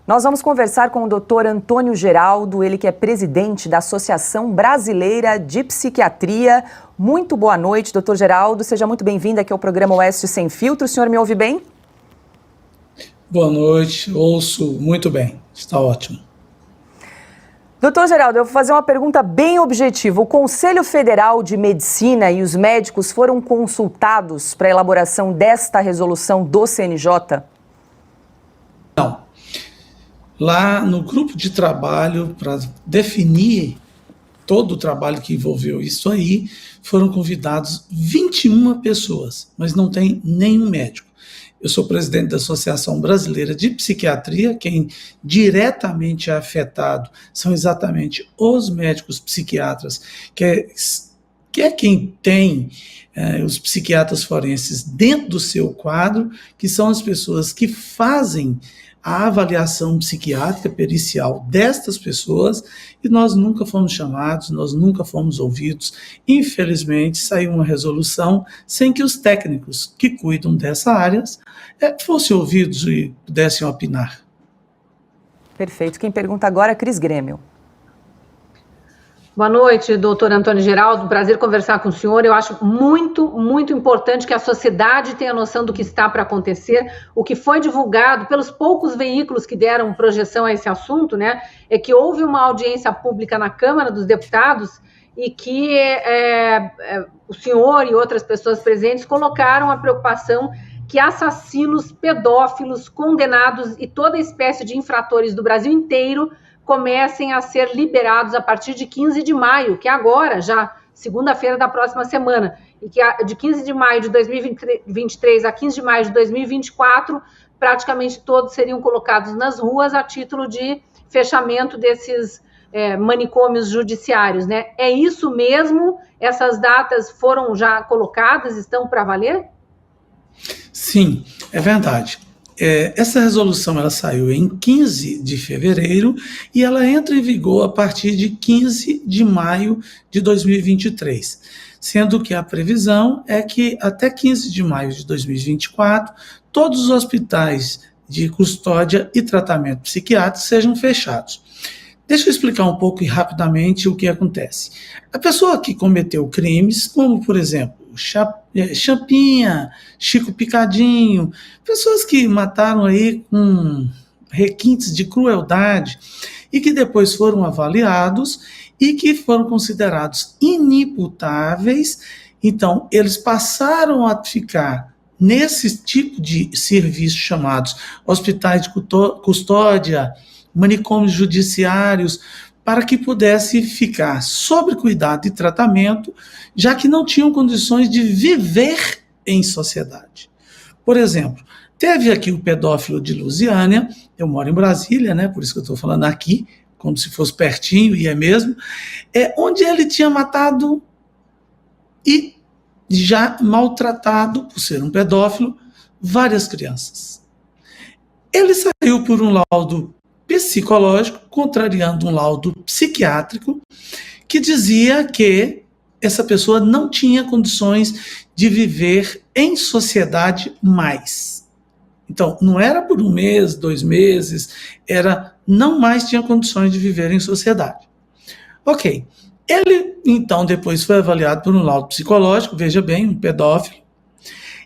Nós vamos conversar com o Dr. Antônio Geraldo, ele que é presidente da Associação Brasileira de Psiquiatria. Muito boa noite, Dr. Geraldo. Seja muito bem-vindo aqui ao programa Oeste Sem Filtro. O senhor me ouve bem? Boa noite, ouço muito bem, está ótimo. Doutor Geraldo, eu vou fazer uma pergunta bem objetiva. O Conselho Federal de Medicina e os médicos foram consultados para a elaboração desta resolução do CNJ? Não. Lá no grupo de trabalho, para definir todo o trabalho que envolveu isso aí, foram convidados 21 pessoas, mas não tem nenhum médico. Eu sou presidente da Associação Brasileira de Psiquiatria, quem diretamente é afetado são exatamente os médicos psiquiatras, que é quem tem os psiquiatras forenses dentro do seu quadro, que são as pessoas que fazem a avaliação psiquiátrica pericial destas pessoas, e nós nunca fomos chamados, nós nunca fomos ouvidos. Infelizmente, saiu uma resolução sem que os técnicos que cuidam dessa área fossem ouvidos e pudessem opinar. Perfeito. Quem pergunta agora é Cris Grêmio. Boa noite, doutor Antônio Geraldo. Prazer conversar com o senhor. Eu acho muito importante que a sociedade tenha noção do que está para acontecer. O que foi divulgado pelos poucos veículos que deram projeção a esse assunto, né, é que houve uma audiência pública na Câmara dos Deputados e que o senhor e outras pessoas presentes colocaram a preocupação que assassinos, pedófilos, condenados e toda espécie de infratores do Brasil inteiro comecem a ser liberados a partir de 15 de maio, que é agora, já segunda-feira da próxima semana, e que de 15 de maio de 2023 a 15 de maio de 2024, praticamente todos seriam colocados nas ruas a título de fechamento desses manicômios judiciários, né? É isso mesmo? Essas datas foram já colocadas, estão para valer? Sim, é verdade. Essa resolução ela saiu em 15 de fevereiro e ela entra em vigor a partir de 15 de maio de 2023, sendo que a previsão é que até 15 de maio de 2024 todos os hospitais de custódia e tratamento psiquiátrico sejam fechados. Deixa eu explicar um pouco e rapidamente o que acontece. A pessoa que cometeu crimes, como por exemplo, Champinha, Chico Picadinho, pessoas que mataram aí com requintes de crueldade e que depois foram avaliados e que foram considerados inimputáveis, então eles passaram a ficar nesse tipo de serviço chamados hospitais de custódia, manicômios judiciários, para que pudesse ficar sob cuidado e tratamento, já que não tinham condições de viver em sociedade. Por exemplo, teve aqui o pedófilo de Lusiânia, eu moro em Brasília, né, por isso que eu estou falando aqui, como se fosse pertinho, e é mesmo, onde ele tinha matado e já maltratado, por ser um pedófilo, várias crianças. Ele saiu por um laudo psicológico, contrariando um laudo psiquiátrico, que dizia que essa pessoa não tinha condições de viver em sociedade mais. Então, não era por um mês, 2 meses, não mais tinha condições de viver em sociedade. Ok. Ele, então, depois foi avaliado por um laudo psicológico, veja bem, um pedófilo,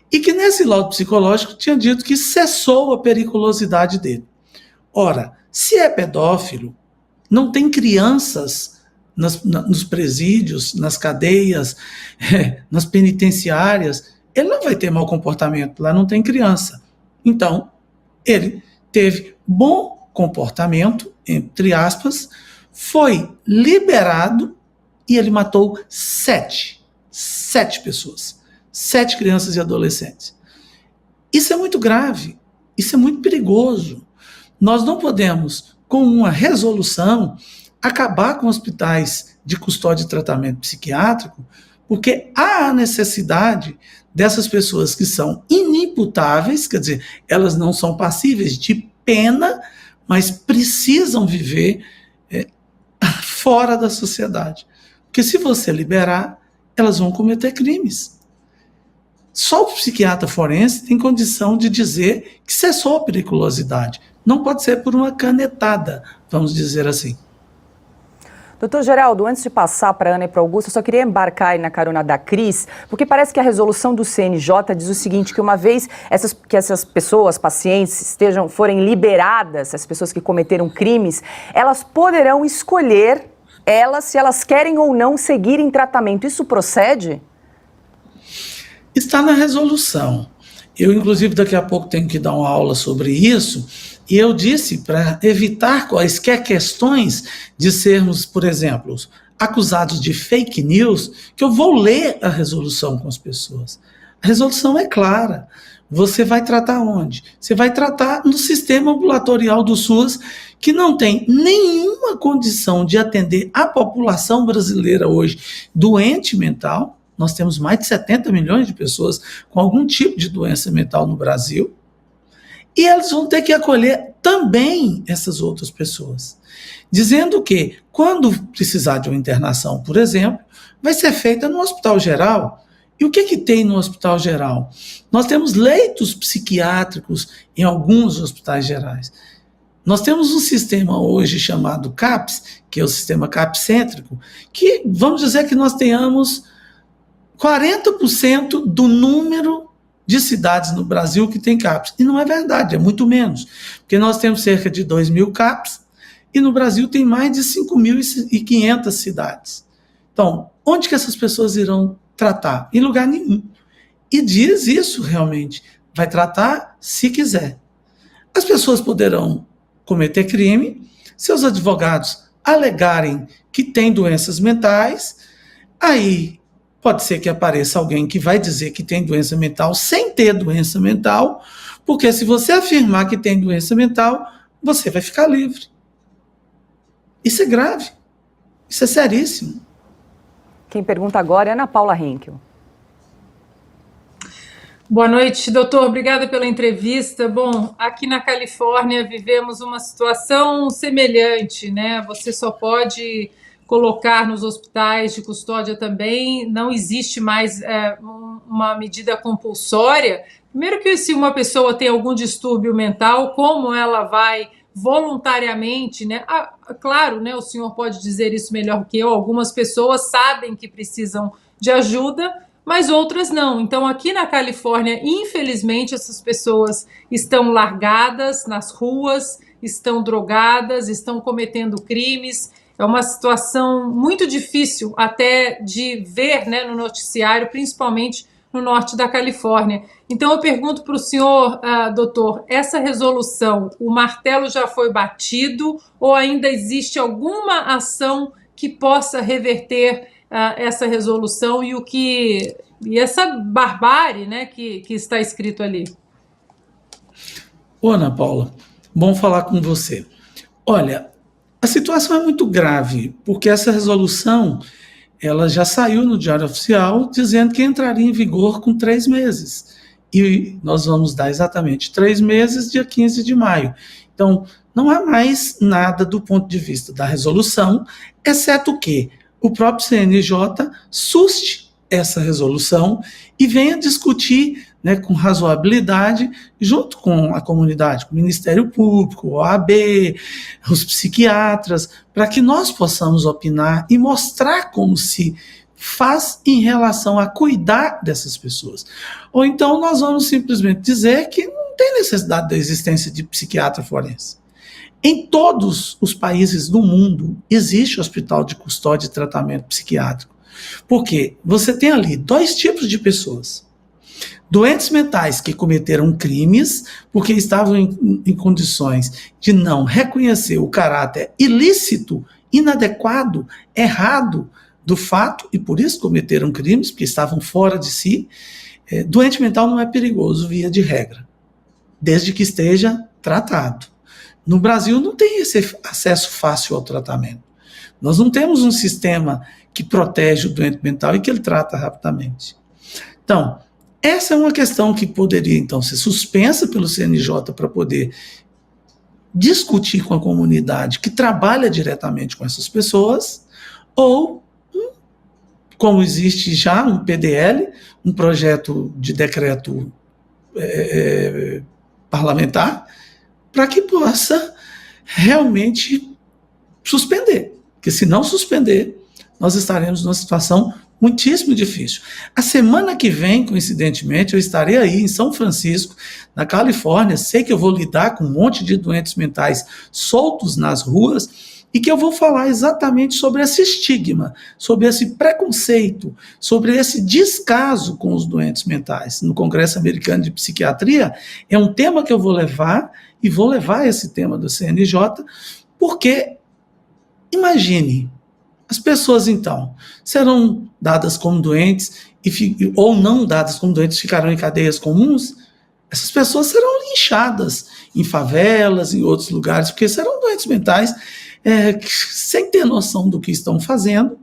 e que nesse laudo psicológico tinha dito que cessou a periculosidade dele. Ora, se é pedófilo, não tem crianças nos presídios, nas cadeias, nas penitenciárias, ele não vai ter mau comportamento, lá não tem criança. Então, ele teve bom comportamento, entre aspas, foi liberado e ele matou 7 pessoas, 7 crianças e adolescentes. Isso é muito grave, isso é muito perigoso. Nós não podemos, com uma resolução, acabar com hospitais de custódia e tratamento psiquiátrico, porque há a necessidade dessas pessoas que são inimputáveis, quer dizer, elas não são passíveis de pena, mas precisam viver fora da sociedade. Porque se você liberar, elas vão cometer crimes. Só o psiquiatra forense tem condição de dizer que cessou a periculosidade. Não pode ser por uma canetada, vamos dizer assim. Doutor Geraldo, antes de passar para a Ana e para o Augusto, eu só queria embarcar aí na carona da Cris, porque parece que a resolução do CNJ diz o seguinte, que uma vez essas pessoas, pacientes, forem liberadas, as pessoas que cometeram crimes, elas poderão escolher se elas querem ou não seguir em tratamento. Isso procede? Está na resolução. Eu, inclusive, daqui a pouco tenho que dar uma aula sobre isso, e eu disse para evitar quaisquer questões de sermos, por exemplo, acusados de fake news, que eu vou ler a resolução com as pessoas. A resolução é clara. Você vai tratar onde? Você vai tratar no sistema ambulatorial do SUS, que não tem nenhuma condição de atender a população brasileira hoje doente mental. Nós temos mais de 70 milhões de pessoas com algum tipo de doença mental no Brasil. E eles vão ter que acolher também essas outras pessoas. Dizendo que, quando precisar de uma internação, por exemplo, vai ser feita no hospital geral. E o que tem no hospital geral? Nós temos leitos psiquiátricos em alguns hospitais gerais. Nós temos um sistema hoje chamado CAPS, que é o sistema CAPS-cêntrico, que vamos dizer que nós tenhamos 40% do número de cidades no Brasil que tem CAPS. E não é verdade, é muito menos. Porque nós temos cerca de 2.000 CAPS e no Brasil tem mais de 5.500 cidades. Então, onde que essas pessoas irão tratar? Em lugar nenhum. E diz isso realmente. Vai tratar se quiser. As pessoas poderão cometer crime, seus advogados alegarem que têm doenças mentais, aí pode ser que apareça alguém que vai dizer que tem doença mental sem ter doença mental, porque se você afirmar que tem doença mental, você vai ficar livre. Isso é grave. Isso é seríssimo. Quem pergunta agora é Ana Paula Henkel. Boa noite, doutor. Obrigada pela entrevista. Bom, aqui na Califórnia vivemos uma situação semelhante, né? Você só pode colocar nos hospitais de custódia também, não existe mais uma medida compulsória. Primeiro que se uma pessoa tem algum distúrbio mental, como ela vai voluntariamente, né? Claro, né, o senhor pode dizer isso melhor que eu, algumas pessoas sabem que precisam de ajuda, mas outras não. Então, aqui na Califórnia, infelizmente, essas pessoas estão largadas nas ruas, estão drogadas, estão cometendo crimes. É uma situação muito difícil até de ver, né, no noticiário, principalmente no norte da Califórnia. Então, eu pergunto para o senhor, doutor, essa resolução, o martelo já foi batido ou ainda existe alguma ação que possa reverter essa resolução e essa barbárie, né, que está escrito ali? Ô, Ana Paula, bom falar com você. Olha, a situação é muito grave, porque essa resolução ela já saiu no Diário Oficial dizendo que entraria em vigor com 3 meses. E nós vamos dar exatamente 3 meses, dia 15 de maio. Então, não há mais nada do ponto de vista da resolução, exceto que o próprio CNJ suste essa resolução e venha discutir, né, com razoabilidade, junto com a comunidade, com o Ministério Público, o OAB, os psiquiatras, para que nós possamos opinar e mostrar como se faz em relação a cuidar dessas pessoas. Ou então nós vamos simplesmente dizer que não tem necessidade da existência de psiquiatra forense. Em todos os países do mundo existe hospital de custódia e tratamento psiquiátrico. Porque você tem ali 2 tipos de pessoas. Doentes mentais que cometeram crimes porque estavam em condições de não reconhecer o caráter ilícito, inadequado, errado do fato e por isso cometeram crimes, porque estavam fora de si. Doente mental não é perigoso, via de regra, desde que esteja tratado. No Brasil não tem esse acesso fácil ao tratamento. Nós não temos um sistema que protege o doente mental e que ele trata rapidamente. Então, essa é uma questão que poderia, então, ser suspensa pelo CNJ para poder discutir com a comunidade que trabalha diretamente com essas pessoas, ou, como existe já um PDL, um projeto de decreto parlamentar, para que possa realmente suspender. Porque se não suspender, nós estaremos numa situação muitíssimo difícil. A semana que vem, coincidentemente, eu estarei aí em São Francisco, na Califórnia. Sei que eu vou lidar com um monte de doentes mentais soltos nas ruas e que eu vou falar exatamente sobre esse estigma, sobre esse preconceito, sobre esse descaso com os doentes mentais. No Congresso Americano de Psiquiatria, é um tema que eu vou levar, e vou levar esse tema do CNJ, porque, imagine, as pessoas, então, serão dadas como doentes ou não dadas como doentes, ficarão em cadeias comuns. Essas pessoas serão linchadas em favelas, em outros lugares, porque serão doentes mentais sem ter noção do que estão fazendo,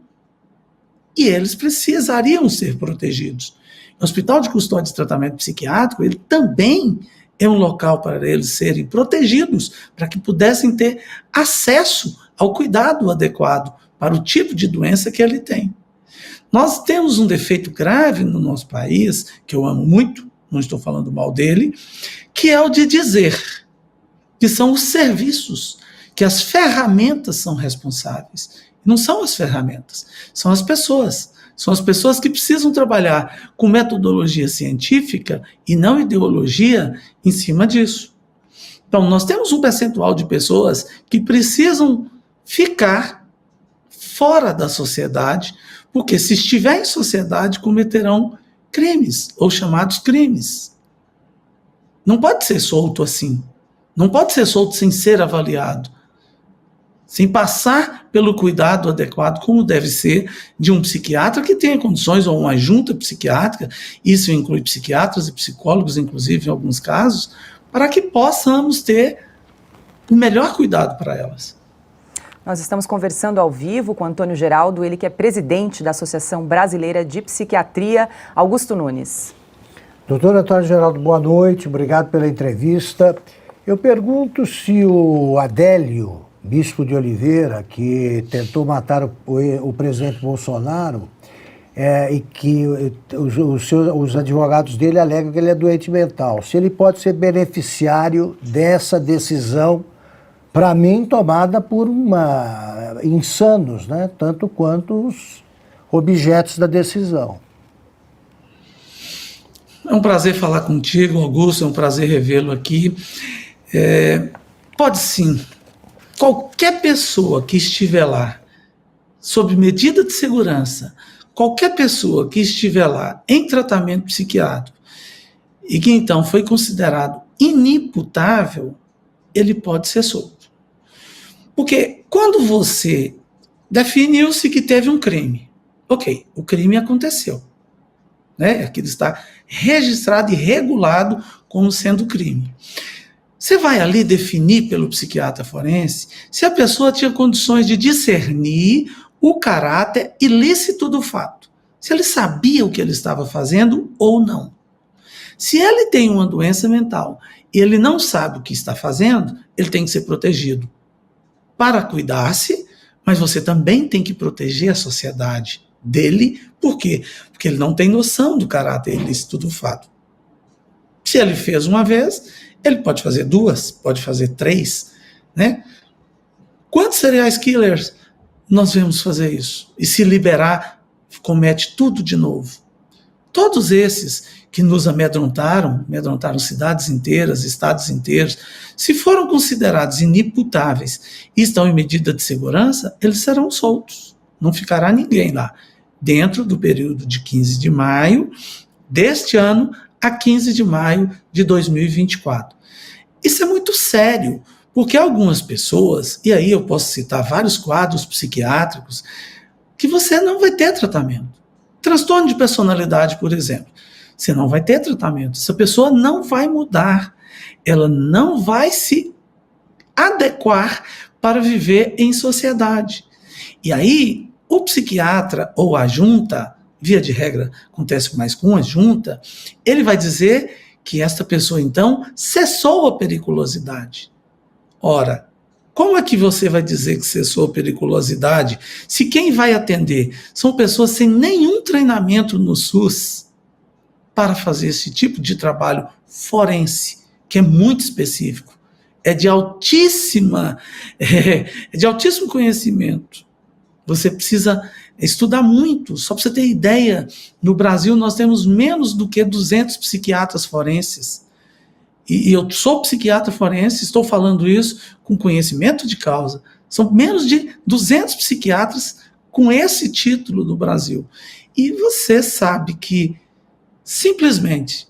e eles precisariam ser protegidos. O Hospital de Custódia e Tratamento Psiquiátrico, ele também é um local para eles serem protegidos, para que pudessem ter acesso ao cuidado adequado para o tipo de doença que ele tem. Nós temos um defeito grave no nosso país, que eu amo muito, não estou falando mal dele, que é o de dizer que são os serviços, que as ferramentas são responsáveis. Não são as ferramentas, são as pessoas. São as pessoas que precisam trabalhar com metodologia científica e não ideologia em cima disso. Então, nós temos um percentual de pessoas que precisam ficar fora da sociedade, porque se estiver em sociedade, cometerão crimes, ou chamados crimes. Não pode ser solto assim. Não pode ser solto sem ser avaliado, sem passar pelo cuidado adequado, como deve ser, de um psiquiatra que tenha condições, ou uma junta psiquiátrica, isso inclui psiquiatras e psicólogos, inclusive, em alguns casos, para que possamos ter o melhor cuidado para elas. Nós estamos conversando ao vivo com Antônio Geraldo, ele que é presidente da Associação Brasileira de Psiquiatria. Augusto Nunes. Doutor Antônio Geraldo, boa noite, obrigado pela entrevista. Eu pergunto se o Adélio, bispo de Oliveira, que tentou matar o presidente Bolsonaro, e que os advogados dele alegam que ele é doente mental, se ele pode ser beneficiário dessa decisão, para mim, tomada por insanos, né? Tanto quanto os objetos da decisão. É um prazer falar contigo, Augusto, é um prazer revê-lo aqui. Pode sim. Qualquer pessoa que estiver lá, sob medida de segurança, qualquer pessoa que estiver lá em tratamento psiquiátrico e que então foi considerado inimputável, ele pode ser solto. Porque quando você definiu-se que teve um crime, ok, o crime aconteceu, né? Aquilo está registrado e regulado como sendo crime. Você vai ali definir pelo psiquiatra forense se a pessoa tinha condições de discernir o caráter ilícito do fato, se ele sabia o que ele estava fazendo ou não. Se ele tem uma doença mental e ele não sabe o que está fazendo, ele tem que ser protegido para cuidar-se, mas você também tem que proteger a sociedade dele. Por quê? Porque ele não tem noção do caráter ilícito do fato. Se ele fez uma vez, ele pode fazer duas, pode fazer três, né? Quantos serial killers nós vemos fazer isso? E se liberar, comete tudo de novo. Todos esses que nos amedrontaram cidades inteiras, estados inteiros, se foram considerados inimputáveis e estão em medida de segurança, eles serão soltos. Não ficará ninguém lá, dentro do período de 15 de maio deste ano a 15 de maio de 2024. Isso é muito sério, porque algumas pessoas, e aí eu posso citar vários quadros psiquiátricos, que você não vai ter tratamento. Transtorno de personalidade, por exemplo. Você não vai ter tratamento. Essa pessoa não vai mudar. Ela não vai se adequar para viver em sociedade. E aí, o psiquiatra ou a junta, via de regra, acontece mais com a junta, ele vai dizer que esta pessoa, então, cessou a periculosidade. Ora, como é que você vai dizer que cessou a periculosidade se quem vai atender são pessoas sem nenhum treinamento no SUS para fazer esse tipo de trabalho forense, que é muito específico? é de altíssimo conhecimento. Você precisa estudar muito. Só para você ter ideia, no Brasil nós temos menos do que 200 psiquiatras forenses. E eu sou psiquiatra forense, estou falando isso com conhecimento de causa. São menos de 200 psiquiatras com esse título no Brasil. E você sabe que simplesmente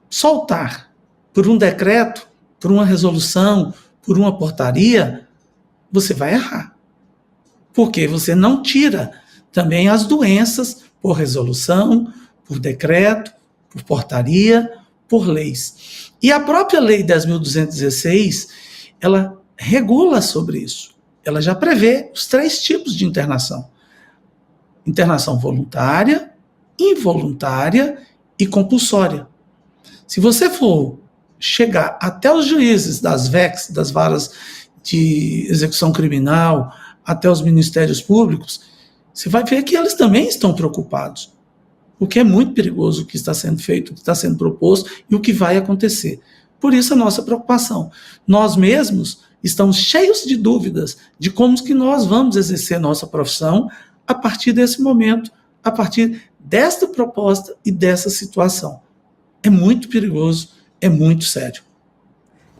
soltar por um decreto, por uma resolução, por uma portaria, você vai errar. Porque você não tira também as doenças por resolução, por decreto, por portaria, por leis. E a própria Lei 10.216, ela regula sobre isso. Ela já prevê os 3 tipos de internação. Internação voluntária, involuntária e compulsória. Se você for chegar até os juízes das VECs, das varas de execução criminal, até os ministérios públicos, você vai ver que eles também estão preocupados. O que é muito perigoso o que está sendo feito, o que está sendo proposto e o que vai acontecer. Por isso a nossa preocupação. Nós mesmos estamos cheios de dúvidas de como que nós vamos exercer nossa profissão a partir desse momento, a partir desta proposta e dessa situação. É muito perigoso, é muito sério.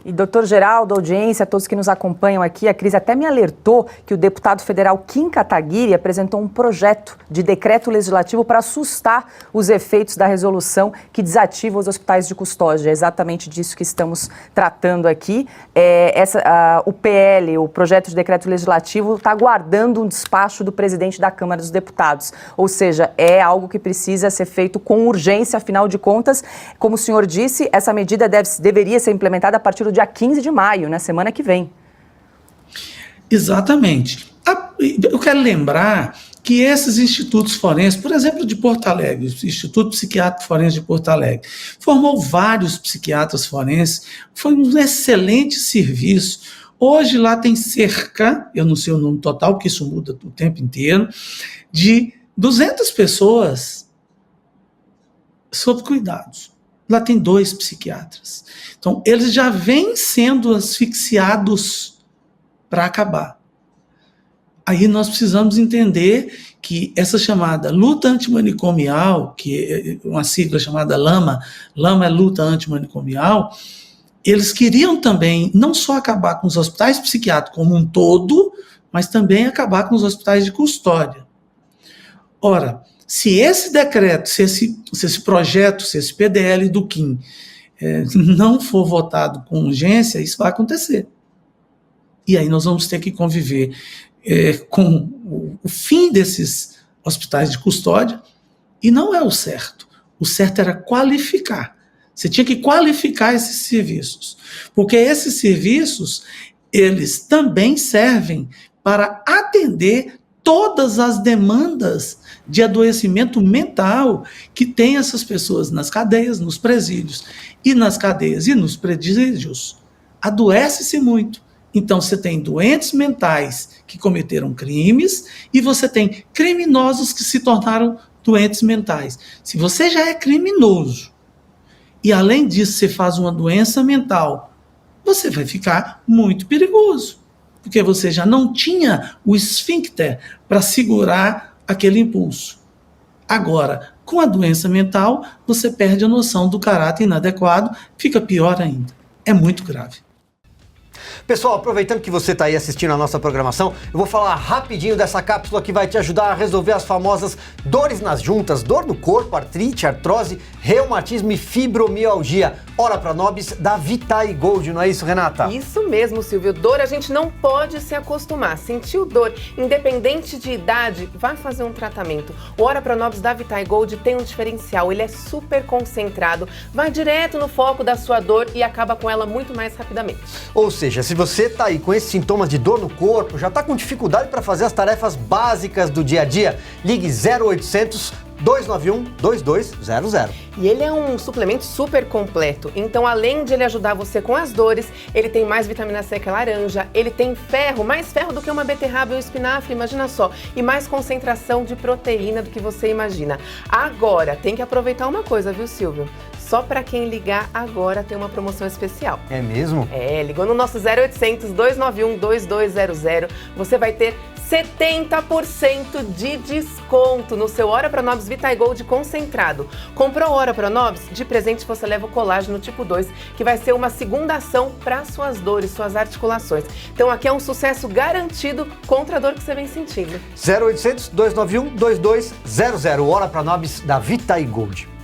E, doutor Geraldo, audiência, todos que nos acompanham aqui, a Cris até me alertou que o deputado federal Kim Kataguiri apresentou um projeto de decreto legislativo para assustar os efeitos da resolução que desativa os hospitais de custódia. É exatamente disso que estamos tratando aqui. O PL, o projeto de decreto legislativo, está aguardando um despacho do presidente da Câmara dos Deputados. Ou seja, é algo que precisa ser feito com urgência, afinal de contas, como o senhor disse, essa medida deveria ser implementada a partir do dia 15 de maio, na semana que vem. Exatamente. Eu quero lembrar que esses institutos forenses, por exemplo, de Porto Alegre, o Instituto Psiquiátrico Forense de Porto Alegre, formou vários psiquiatras forenses, foi um excelente serviço. Hoje lá tem cerca, eu não sei o número total, porque isso muda o tempo inteiro, de 200 pessoas sob cuidados. Lá tem 2 psiquiatras. Então, eles já vêm sendo asfixiados para acabar. Aí nós precisamos entender que essa chamada luta antimanicomial, que é uma sigla chamada LAMA é luta antimanicomial, eles queriam também não só acabar com os hospitais psiquiátricos como um todo, mas também acabar com os hospitais de custódia. Ora, se esse decreto, se esse projeto, se esse PDL do Kim não for votado com urgência, isso vai acontecer. E aí nós vamos ter que conviver com o fim desses hospitais de custódia, e não é o certo. O certo era qualificar. Você tinha que qualificar esses serviços, porque esses serviços, eles também servem para atender todas as demandas de adoecimento mental que tem essas pessoas nas cadeias, nos presídios. E nas cadeias e nos presídios, adoece-se muito. Então, você tem doentes mentais que cometeram crimes e você tem criminosos que se tornaram doentes mentais. Se você já é criminoso e, além disso, você faz uma doença mental, você vai ficar muito perigoso, porque você já não tinha o esfíncter para segurar aquele impulso. Agora, com a doença mental, você perde a noção do caráter inadequado, fica pior ainda. É muito grave. Pessoal, aproveitando que você está aí assistindo a nossa programação, eu vou falar rapidinho dessa cápsula que vai te ajudar a resolver as famosas dores nas juntas, dor no corpo, artrite, artrose, reumatismo e fibromialgia. Ora Pronobis da Vitae Gold, não é isso, Renata? Isso mesmo, Silvio. Dor a gente não pode se acostumar. Sentiu dor, independente de idade, vai fazer um tratamento. O Ora Pronobis da Vitae Gold tem um diferencial, ele é super concentrado, vai direto no foco da sua dor e acaba com ela muito mais rapidamente. Ou seja, se você tá aí com esses sintomas de dor no corpo, já tá com dificuldade para fazer as tarefas básicas do dia a dia, ligue 0800 291 2200. E ele é um suplemento super completo, então além de ele ajudar você com as dores, ele tem mais vitamina C que a laranja, ele tem ferro, mais ferro do que uma beterraba e um espinafre, imagina só, e mais concentração de proteína do que você imagina. Agora, tem que aproveitar uma coisa, viu, Silvio? Só para quem ligar agora tem uma promoção especial. É mesmo? Ligou no nosso 0800 291 2200, você vai ter 70% de desconto no seu Ora Pronobis VitaGold concentrado. Comprou Ora Pronobis? De presente você leva o colágeno tipo 2, que vai ser uma segunda ação para suas dores, suas articulações. Então aqui é um sucesso garantido contra a dor que você vem sentindo. 0800 291 2200, Ora Pronobis da VitaGold.